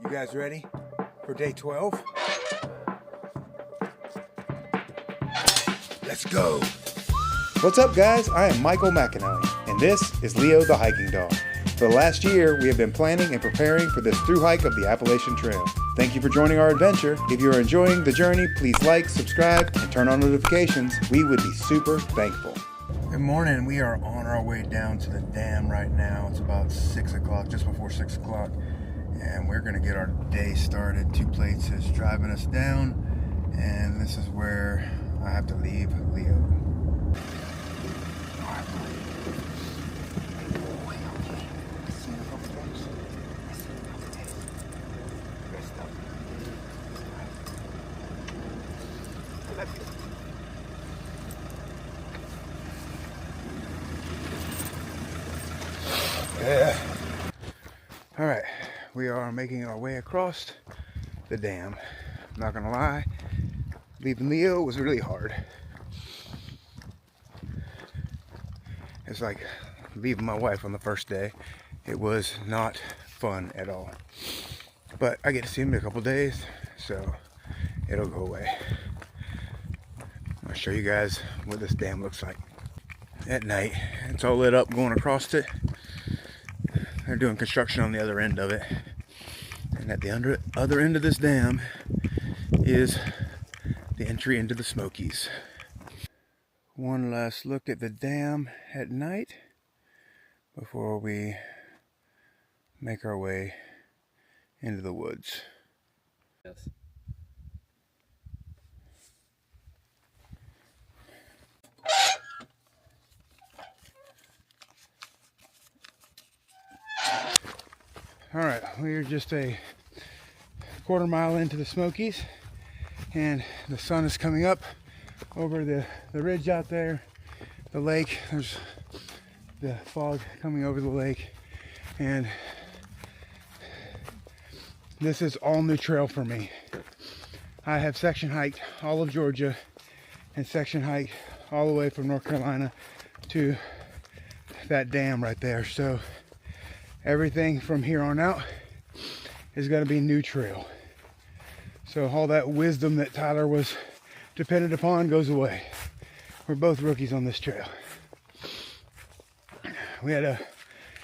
You guys ready for day 12? Let's go! What's up, guys? I am Michael McAnally, and this is Leo the Hiking Dog. For the last year, we have been planning and preparing for this through hike of the Appalachian Trail. Thank you for joining our adventure. If you are enjoying the journey, please like, subscribe, and turn on notifications. We would be super thankful. Good morning. We are on our way down to the dam right now. It's about 6 o'clock, just before 6 o'clock. And we're gonna get our day started. 2 plates is driving us down, and this is where I have to leave Leo. Yeah. All right, we are making our way across the dam. I'm not gonna lie, leaving Leo was really hard. It's like leaving my wife on the first day. It was not fun at all. But I get to see him in a couple days, so it'll go away. I'll show you guys what this dam looks like at night. It's all lit up going across it. They're doing construction on the other end of it. And at the other end of this dam is the entry into the Smokies. One last look at the dam at night before we make our way into the woods. Yes. All right, we are just a quarter mile into the Smokies, and the sun is coming up over the ridge out there, the lake. There's the fog coming over the lake, and this is all new trail for me. I have section hiked all of Georgia and section hiked all the way from North Carolina to that dam right there. So everything from here on out is going to be new trail. So all that wisdom that Tyler was dependent upon goes away. We're both rookies on this trail. We had a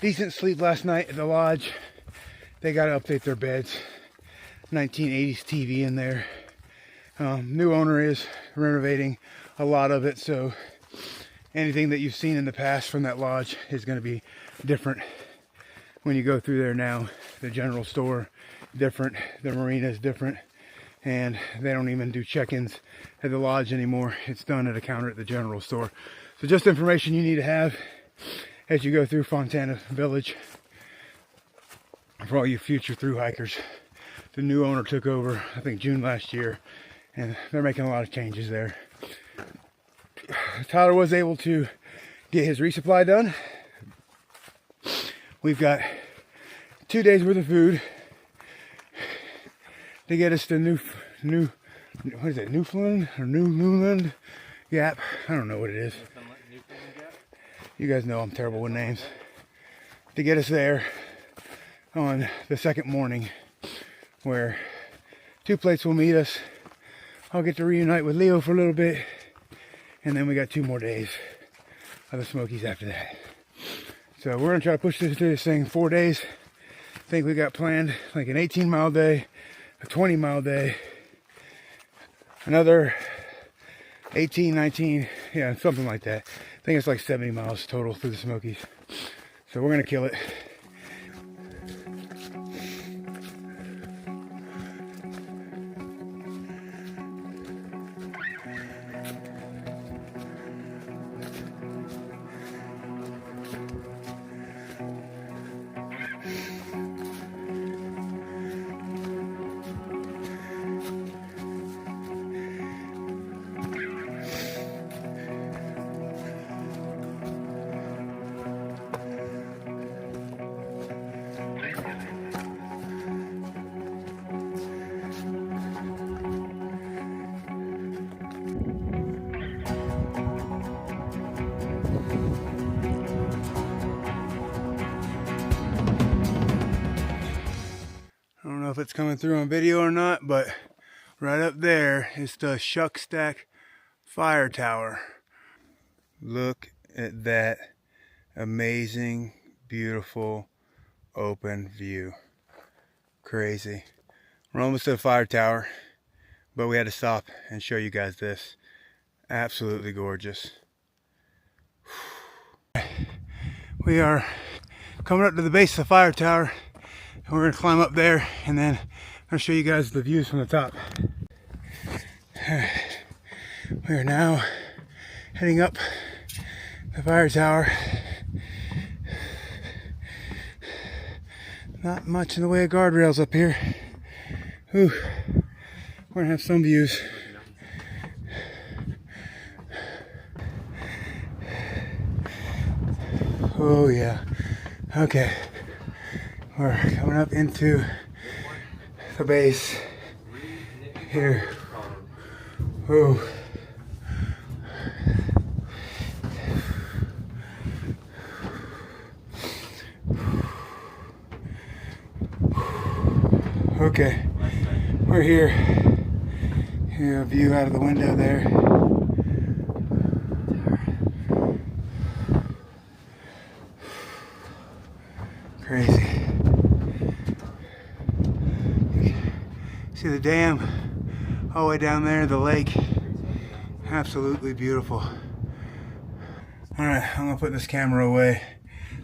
decent sleep last night at the lodge. They got to update their beds. 1980s TV in there. New owner is renovating a lot of it, so anything that you've seen in the past from that lodge is going to be different when you go through there now. The general store different, the marina is different, and they don't even do check-ins at the lodge anymore. It's done at a counter at the general store. So just information you need to have as you go through Fontana Village for all you future through hikers. The new owner took over, I think, June last year, and they're making a lot of changes there. Tyler was able to get his resupply done. We've got 2 days worth of food to get us to what is it, Newfoundland or Newland Gap? I don't know what it is. You guys know I'm terrible with names. To get us there on the second morning, where 2 plates will meet us. I'll get to reunite with Leo for a little bit, and then we got 2 more days of the Smokies after that. So we're gonna try to push this thing 4 days. I think we got planned like an 18-mile day, a 20-mile day, another 18, 19, yeah, something like that. I think it's like 70 miles total through the Smokies. So we're gonna kill it. I don't know if it's coming through on video or not, but right up there is the Zpacks Fire Tower. Look at that amazing, beautiful, open view. Crazy. We're almost to the fire tower, but we had to stop and show you guys this. Absolutely gorgeous. We are coming up to the base of the fire tower, and we're going to climb up there, and then I'll show you guys the views from the top. We are now heading up the fire tower. Not much in the way of guardrails up here. Whew. We're gonna have some views. Oh yeah. Okay. We're coming up into the base here. Whoa. Okay, we're here. Here, a view out of the window there. Crazy. See the dam all the way down there, the lake. Absolutely beautiful. All right, I'm gonna put this camera away.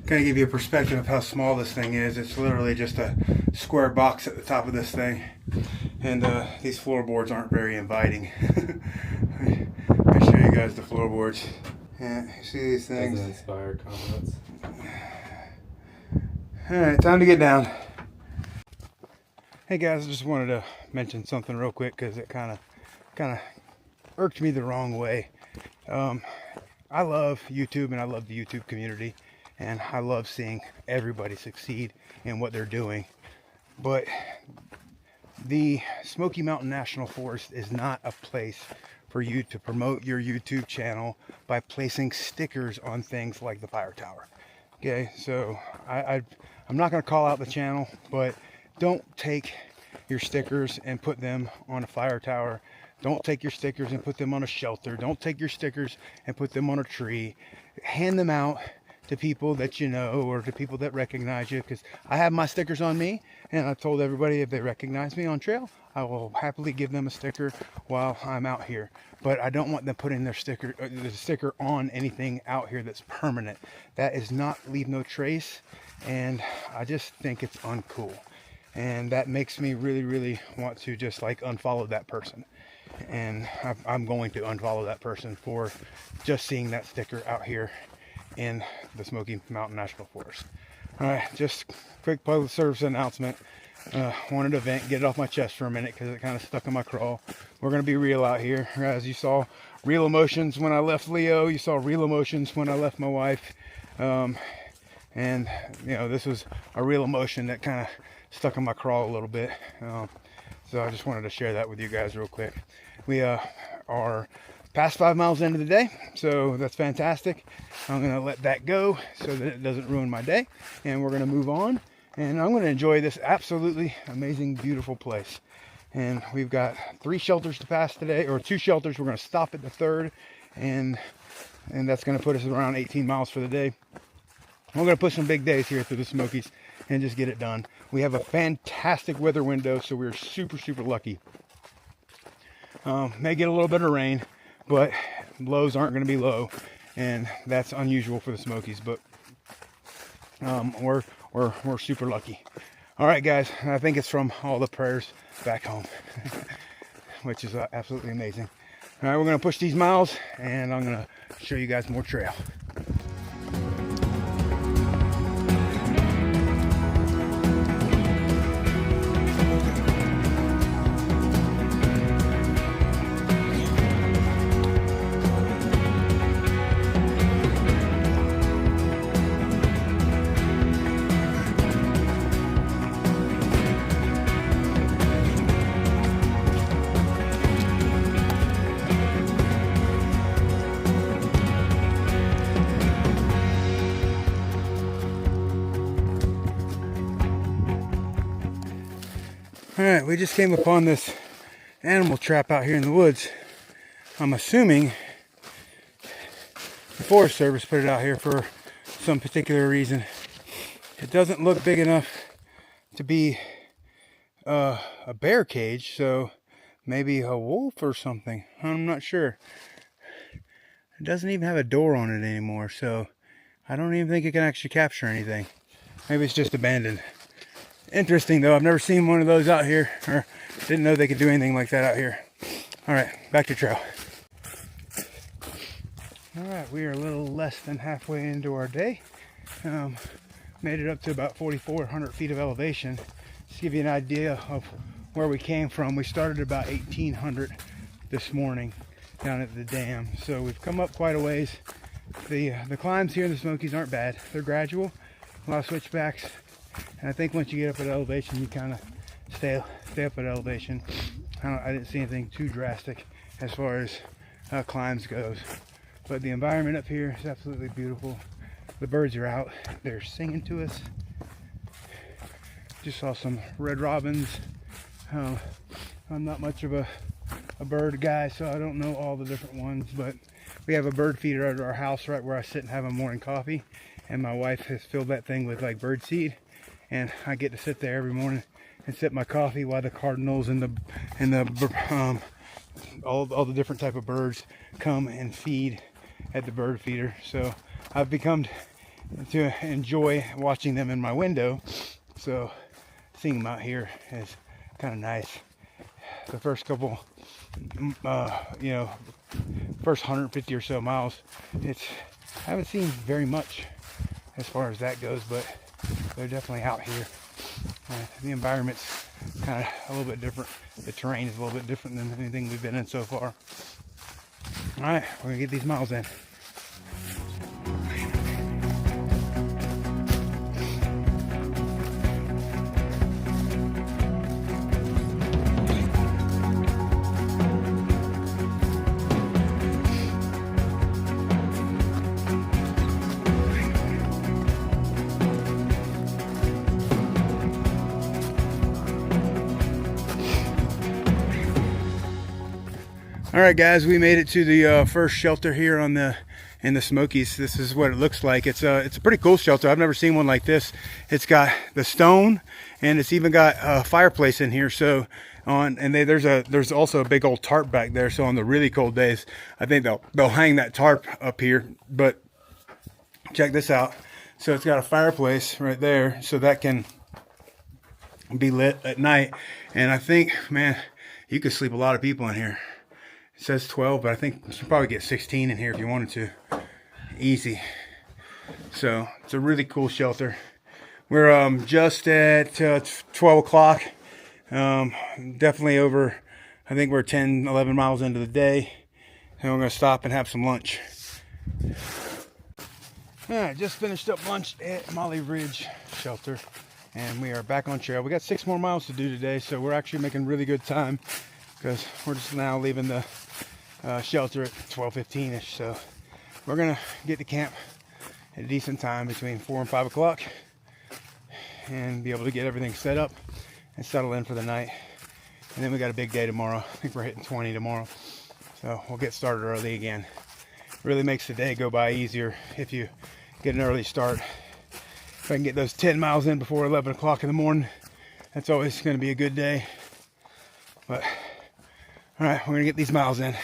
Kind of give you a perspective of how small this thing is. It's literally just a square box at the top of this thing, and these floorboards aren't very inviting. I'll show you guys the floorboards. Yeah, you see these things? Doesn't inspire comments. All right, time to get down. Hey guys, I just wanted to mention something real quick because it kind of irked me the wrong way. I love YouTube and I love the YouTube community. And I love seeing everybody succeed in what they're doing. But the Smoky Mountain National Forest is not a place for you to promote your YouTube channel by placing stickers on things like the fire tower. Okay, so I'm not going to call out the channel, but don't take your stickers and put them on a fire tower. Don't take your stickers and put them on a shelter. Don't take your stickers and put them on a tree. Hand them out to people that you know or to people that recognize you, because I have my stickers on me, and I told everybody if they recognize me on trail, I will happily give them a sticker while I'm out here. But I don't want them putting their sticker on anything out here that's permanent. That is not leave no trace, and I just think it's uncool, and that makes me really want to just like unfollow that person. And I'm going to unfollow that person for just seeing that sticker out here in the Smoky Mountain National Forest. All right, just quick public service announcement. Wanted to vent, get it off my chest for a minute because it kind of stuck in my craw. We're going to be real out here. As you saw, real emotions when I left Leo. You saw real emotions when I left my wife. And, you know, this was a real emotion that kind of stuck in my craw a little bit. So I just wanted to share that with you guys real quick. We are past 5 miles into the day, so that's fantastic. I'm going to let that go so that it doesn't ruin my day, and we're going to move on, and I'm going to enjoy this absolutely amazing, beautiful place. And we've got 3 shelters to pass today, or 2 shelters. We're going to stop at the 3rd, and that's going to put us around 18 miles for the day. We're going to put some big days here through the Smokies and just get it done. We have a fantastic weather window, so we're super lucky. May get a little bit of rain, but lows aren't going to be low, and that's unusual for the Smokies, but we're super lucky. All right, guys, I think it's from all the prayers back home, which is absolutely amazing. All right, we're going to push these miles, and I'm going to show you guys more trail. Alright, we just came upon this animal trap out here in the woods. I'm assuming the Forest Service put it out here for some particular reason. It doesn't look big enough to be a bear cage, so maybe a wolf or something. I'm not sure. It doesn't even have a door on it anymore, so I don't even think it can actually capture anything. Maybe it's just abandoned. Interesting though, I've never seen one of those out here, or didn't know they could do anything like that out here. Alright, back to trail. Alright, we are a little less than halfway into our day. Made it up to about 4,400 feet of elevation. Just to give you an idea of where we came from, we started about 1,800 this morning down at the dam. So we've come up quite a ways. The climbs here in the Smokies aren't bad. They're gradual, a lot of switchbacks. And I think once you get up at elevation, you kind of stay up at elevation. I didn't see anything too drastic as far as climbs goes. But the environment up here is absolutely beautiful. The birds are out. They're singing to us. Just saw some red robins. I'm not much of a bird guy, so I don't know all the different ones, but we have a bird feeder at our house right where I sit and have a morning coffee, and my wife has filled that thing with like bird seed, and I get to sit there every morning and sip my coffee while the cardinals and all the different type of birds come and feed at the bird feeder. So I've become to enjoy watching them in my window, so seeing them out here is kind of nice. The first couple first 150 or so miles, I haven't seen very much as far as that goes, but they're definitely out here. The environment's kind of a little bit different. The terrain is a little bit different than anything we've been in so far. All right, we're gonna get these miles in. All right, guys, we made it to the first shelter here in the Smokies. This is what it looks like. It's a pretty cool shelter. I've never seen one like this. It's got the stone, and it's even got a fireplace in here. So there's also a big old tarp back there. So on the really cold days, I think they'll hang that tarp up here. But check this out. So it's got a fireplace right there, so that can be lit at night. And I think, man, you could sleep a lot of people in here. It says 12, but I think you should probably get 16 in here if you wanted to. Easy. So it's a really cool shelter. We're just at 12 o'clock. Definitely over, I think we're 10, 11 miles into the day. And we're going to stop and have some lunch. All right, just finished up lunch at Molly Ridge Shelter. And we are back on trail. We got 6 more miles to do today, so we're actually making really good time, because we're just now leaving the shelter at 12:15ish. So we're gonna get to camp at a decent time between 4 and 5 o'clock and be able to get everything set up and settle in for the night. And then we got a big day tomorrow. I think we're hitting 20 tomorrow, so we'll get started early again. Really makes the day go by easier if you get an early start. If I can get those 10 miles in before 11 o'clock in the morning, that's always going to be a good day. But all right, we're gonna get these miles in.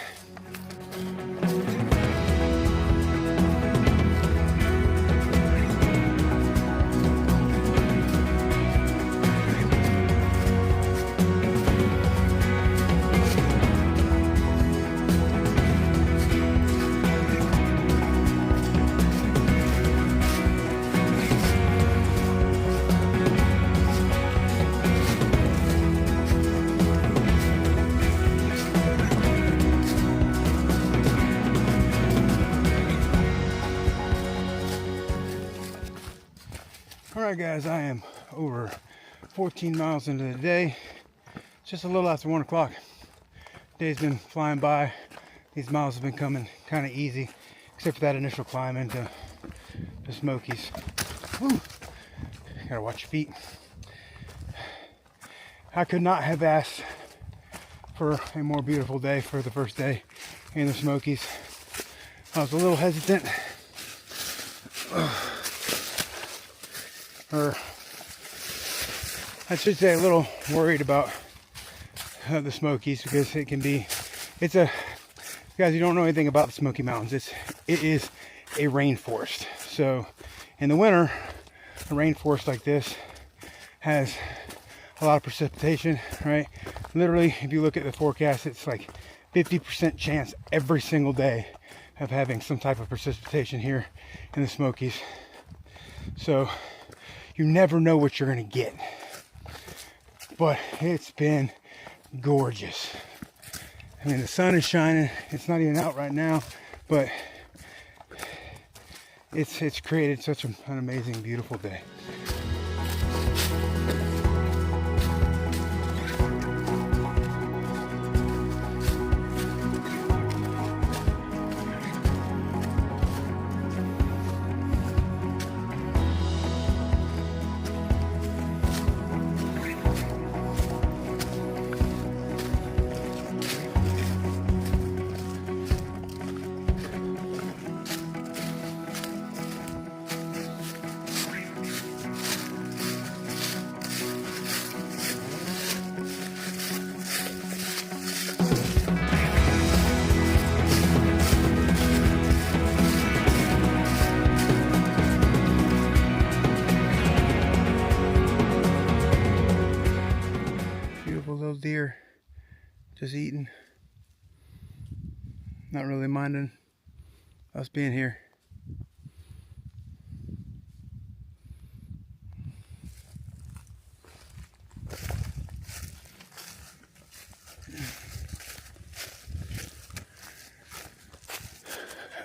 Alright guys, I am over 14 miles into the day. It's just a little after 1 o'clock. Day's been flying by. These miles have been coming kind of easy, except for that initial climb into the Smokies. Woo. Gotta watch your feet. I could not have asked for a more beautiful day for the first day in the Smokies. I was a little hesitant, or I should say a little worried about the Smokies, because it can be, guys, you don't know anything about the Smoky Mountains. It is a rainforest. So in the winter, a rainforest like this has a lot of precipitation, right? Literally, if you look at the forecast, it's like 50% chance every single day of having some type of precipitation here in the Smokies. So you never know what you're gonna get. But it's been gorgeous. I mean, the sun is shining. It's not even out right now, but it's created such an amazing, beautiful day. Little deer just eating, not really minding us being here.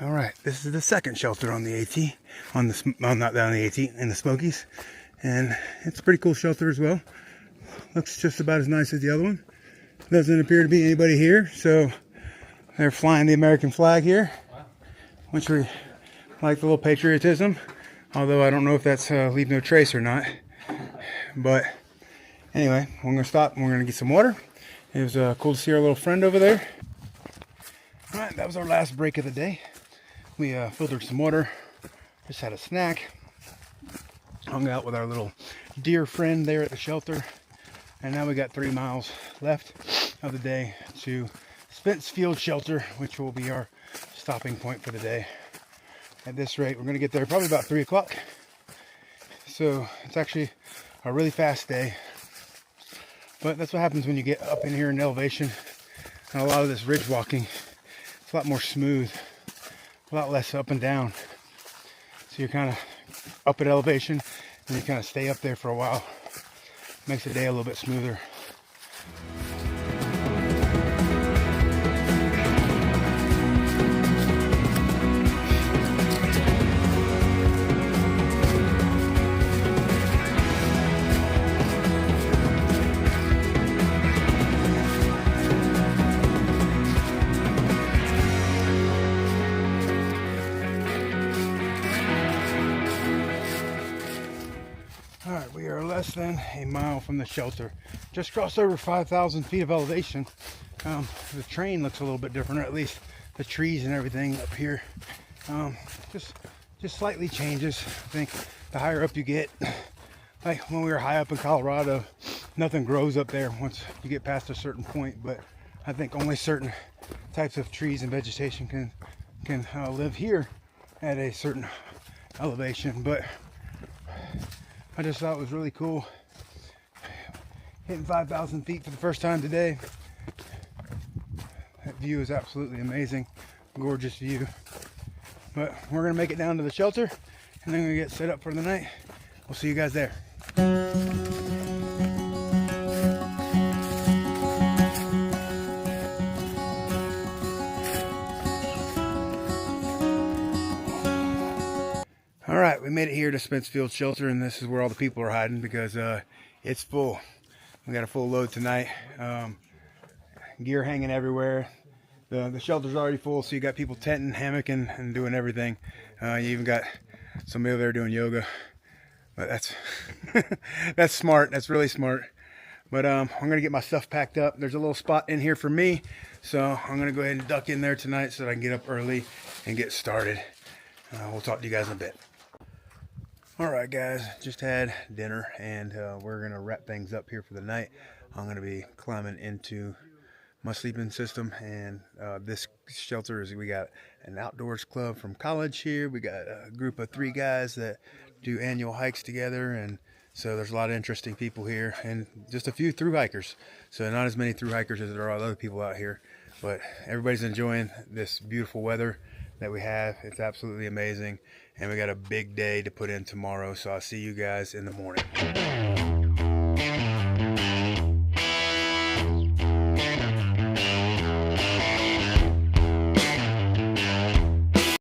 All right, this is the second shelter on the AT, not on the AT, in the Smokies, and it's a pretty cool shelter as well. Looks just about as nice as the other one. Doesn't appear to be anybody here, so they're flying the American flag here, which we like, the little patriotism. Although I don't know if that's leave no trace or not. But anyway, we're gonna stop and we're gonna get some water. It was cool to see our little friend over there. All right, that was our last break of the day. We filtered some water, just had a snack, hung out with our little deer friend there at the shelter. And now we got 3 miles left of the day to Spence Field Shelter, which will be our stopping point for the day. At this rate, we're going to get there probably about 3 o'clock. So it's actually a really fast day. But that's what happens when you get up in here in elevation. And a lot of this ridge walking, it's a lot more smooth, a lot less up and down. So you're kind of up at elevation and you kind of stay up there for a while. Makes the day a little bit smoother. Alright, we are less than a mile from the shelter. Just crossed over 5,000 feet of elevation. The terrain looks a little bit different, or at least the trees and everything up here. Just slightly changes. I think the higher up you get, like when we were high up in Colorado, nothing grows up there once you get past a certain point, but I think only certain types of trees and vegetation can live here at a certain elevation. But I just thought it was really cool hitting 5,000 feet for the first time today. That view is absolutely amazing, gorgeous view. But we're gonna make it down to the shelter and then we're gonna get set up for the night. We'll see you guys there. All right, we made it here to Spence Field Shelter, and this is where all the people are hiding because it's full. We got a full load tonight. Gear hanging everywhere. The shelter's already full, so you got people tenting, hammocking, and doing everything. You even got somebody over there doing yoga. But that's that's smart. That's really smart. But I'm gonna get my stuff packed up. There's a little spot in here for me, so I'm gonna go ahead and duck in there tonight so that I can get up early and get started. We'll talk to you guys in a bit. All right, guys, just had dinner, and we're gonna wrap things up here for the night. I'm gonna be climbing into my sleeping system, and this shelter is, we got an outdoors club from college here. We got a group of 3 guys that do annual hikes together, and so there's a lot of interesting people here, and just a few through hikers. So not as many through hikers as there are other people out here, but everybody's enjoying this beautiful weather that we have. It's absolutely amazing, and we got a big day to put in tomorrow, so I'll see you guys in the morning.